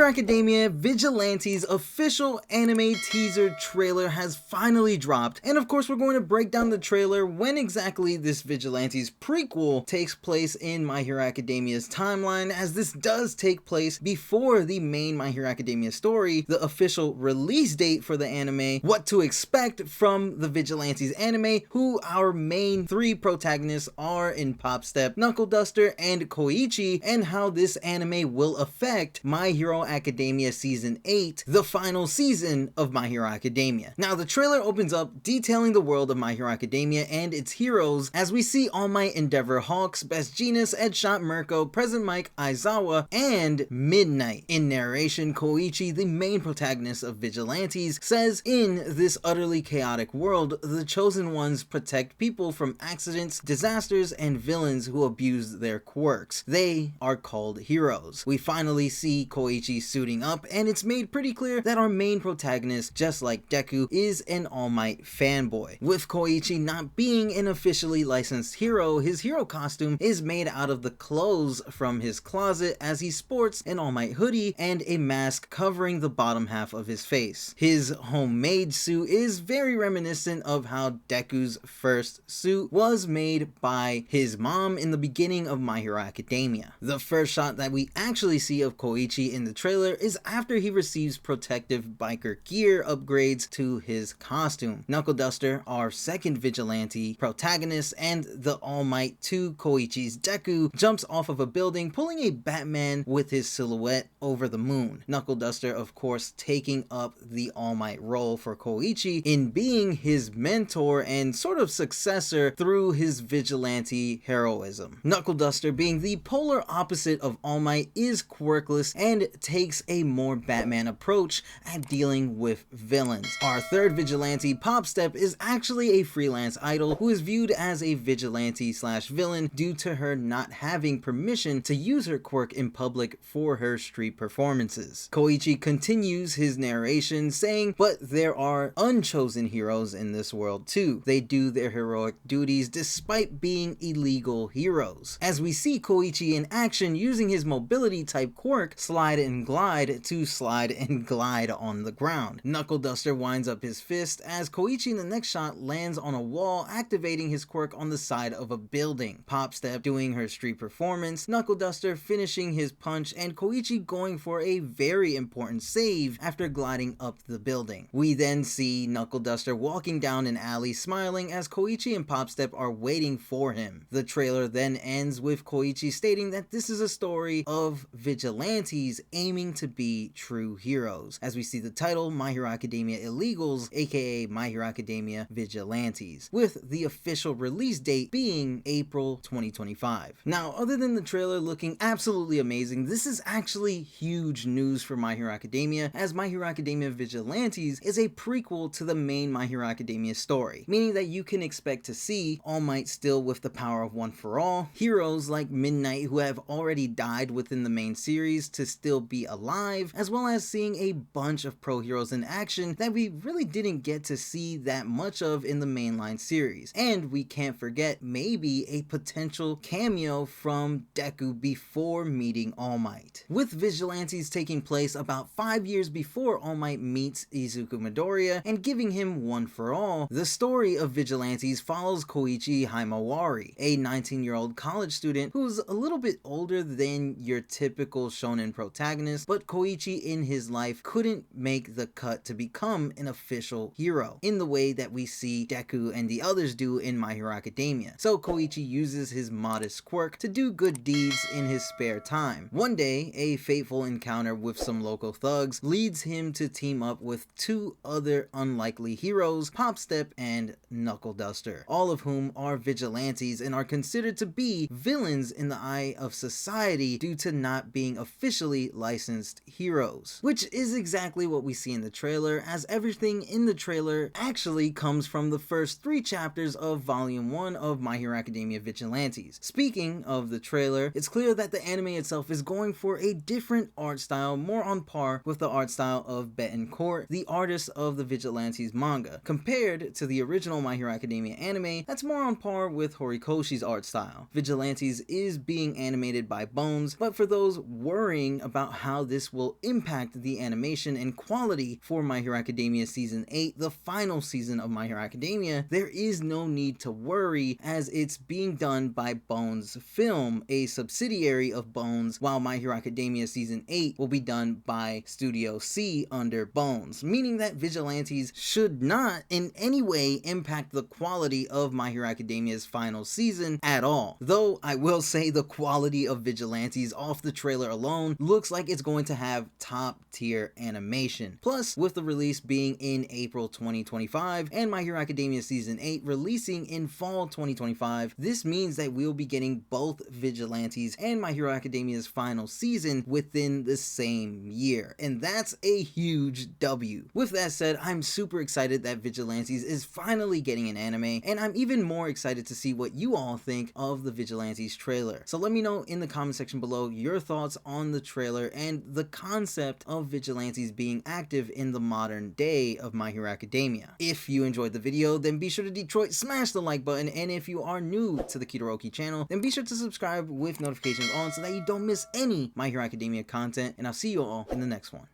Hero Academia Vigilantes official anime teaser trailer has finally dropped, and of course we're going to break down the trailer, when exactly this Vigilantes prequel takes place in My Hero Academia's timeline, as this does take place before the main My Hero Academia story, the official release date for the anime, what to expect from the Vigilantes anime, who our main three protagonists are in Pop Step, Knuckle Duster, and Koichi, and how this anime will affect My Hero Academia Season 8, the final season of My Hero Academia. Now, the trailer opens up detailing the world of My Hero Academia and its heroes, as we see All Might, Endeavor, Hawks, Best Genius, Edshot, Mirko, President Mike, Aizawa, and Midnight. In narration, Koichi, the main protagonist of Vigilantes, says, "In this utterly chaotic world, the Chosen Ones protect people from accidents, disasters, and villains who abuse their quirks. They are called heroes." We finally see Koichi suiting up, and it's made pretty clear that our main protagonist, just like Deku, is an All Might fanboy. With Koichi not being an officially licensed hero, his hero costume is made out of the clothes from his closet, as he sports an All Might hoodie and a mask covering the bottom half of his face. His homemade suit is very reminiscent of how Deku's first suit was made by his mom in the beginning of My Hero Academia. The first shot that we actually see of Koichi in the trailer is after he receives protective biker gear upgrades to his costume. Knuckle Duster, our second vigilante protagonist, and the All Might to Koichi's Deku, jumps off of a building pulling a Batman with his silhouette over the moon. Knuckle Duster, of course, taking up the All Might role for Koichi in being his mentor and sort of successor through his vigilante heroism. Knuckle Duster, being the polar opposite of All Might, is quirkless and takes a more Batman approach at dealing with villains. Our third vigilante, Pop Step, is actually a freelance idol who is viewed as a vigilante slash villain due to her not having permission to use her quirk in public for her street performances. Koichi continues his narration saying, "But there are unchosen heroes in this world too. They do their heroic duties despite being illegal heroes." As we see Koichi in action using his mobility type quirk, Slide and Glide, to slide and glide on the ground. Knuckle Duster winds up his fist as Koichi in the next shot lands on a wall, activating his quirk on the side of a building. Pop Step doing her street performance, Knuckle Duster finishing his punch, and Koichi going for a very important save after gliding up the building. We then see Knuckle Duster walking down an alley smiling as Koichi and Pop Step are waiting for him. The trailer then ends with Koichi stating that this is a story of vigilantes aiming to be true heroes, as we see the title My Hero Academia Illegals, aka My Hero Academia Vigilantes, with the official release date being April 2025. Now, other than the trailer looking absolutely amazing, this is actually huge news for My Hero Academia, as My Hero Academia Vigilantes is a prequel to the main My Hero Academia story, meaning that you can expect to see All Might still with the power of One for All, heroes like Midnight who have already died within the main series to still be alive, as well as seeing a bunch of pro heroes in action that we really didn't get to see that much of in the mainline series. And we can't forget maybe a potential cameo from Deku before meeting All Might. With Vigilantes taking place about 5 years before All Might meets Izuku Midoriya and giving him One for All, the story of Vigilantes follows Koichi Himawari, a 19-year-old college student who's a little bit older than your typical shonen protagonist, but Koichi in his life couldn't make the cut to become an official hero in the way that we see Deku and the others do in My Hero Academia. So Koichi uses his modest quirk to do good deeds in his spare time. One day, a fateful encounter with some local thugs leads him to team up with two other unlikely heroes, Pop Step and Knuckle Duster, all of whom are vigilantes and are considered to be villains in the eye of society due to not being officially licensed heroes. Which is exactly what we see in the trailer, as everything in the trailer actually comes from the first 3 chapters of Volume 1 of My Hero Academia Vigilantes. Speaking of the trailer, it's clear that the anime itself is going for a different art style, more on par with the art style of Betancourt, the artist of the Vigilantes manga, compared to the original My Hero Academia anime that's more on par with Horikoshi's art style. Vigilantes is being animated by Bones, but for those worrying about how how this will impact the animation and quality for My Hero Academia Season 8, the final season of My Hero Academia, there is no need to worry, as it's being done by Bones Film, a subsidiary of Bones, while My Hero Academia Season 8 will be done by Studio C under Bones, meaning that Vigilantes should not in any way impact the quality of My Hero Academia's final season at all. Though I will say the quality of Vigilantes off the trailer alone looks like it's going to have top tier animation. Plus, with the release being in April 2025 and My Hero Academia Season 8 releasing in fall 2025, this means that we'll be getting both Vigilantes and My Hero Academia's final season within the same year, and that's a huge W. With that said, I'm super excited that Vigilantes is finally getting an anime, and I'm even more excited to see what you all think of the Vigilantes trailer. So let me know in the comment section below your thoughts on the trailer and the concept of Vigilantes being active in the modern day of My Hero Academia. If you enjoyed the video, then be sure to Detroit smash the like button, and if you are new to the Kitoroki channel, then be sure to subscribe with notifications on so that you don't miss any My Hero Academia content, and I'll see you all in the next one.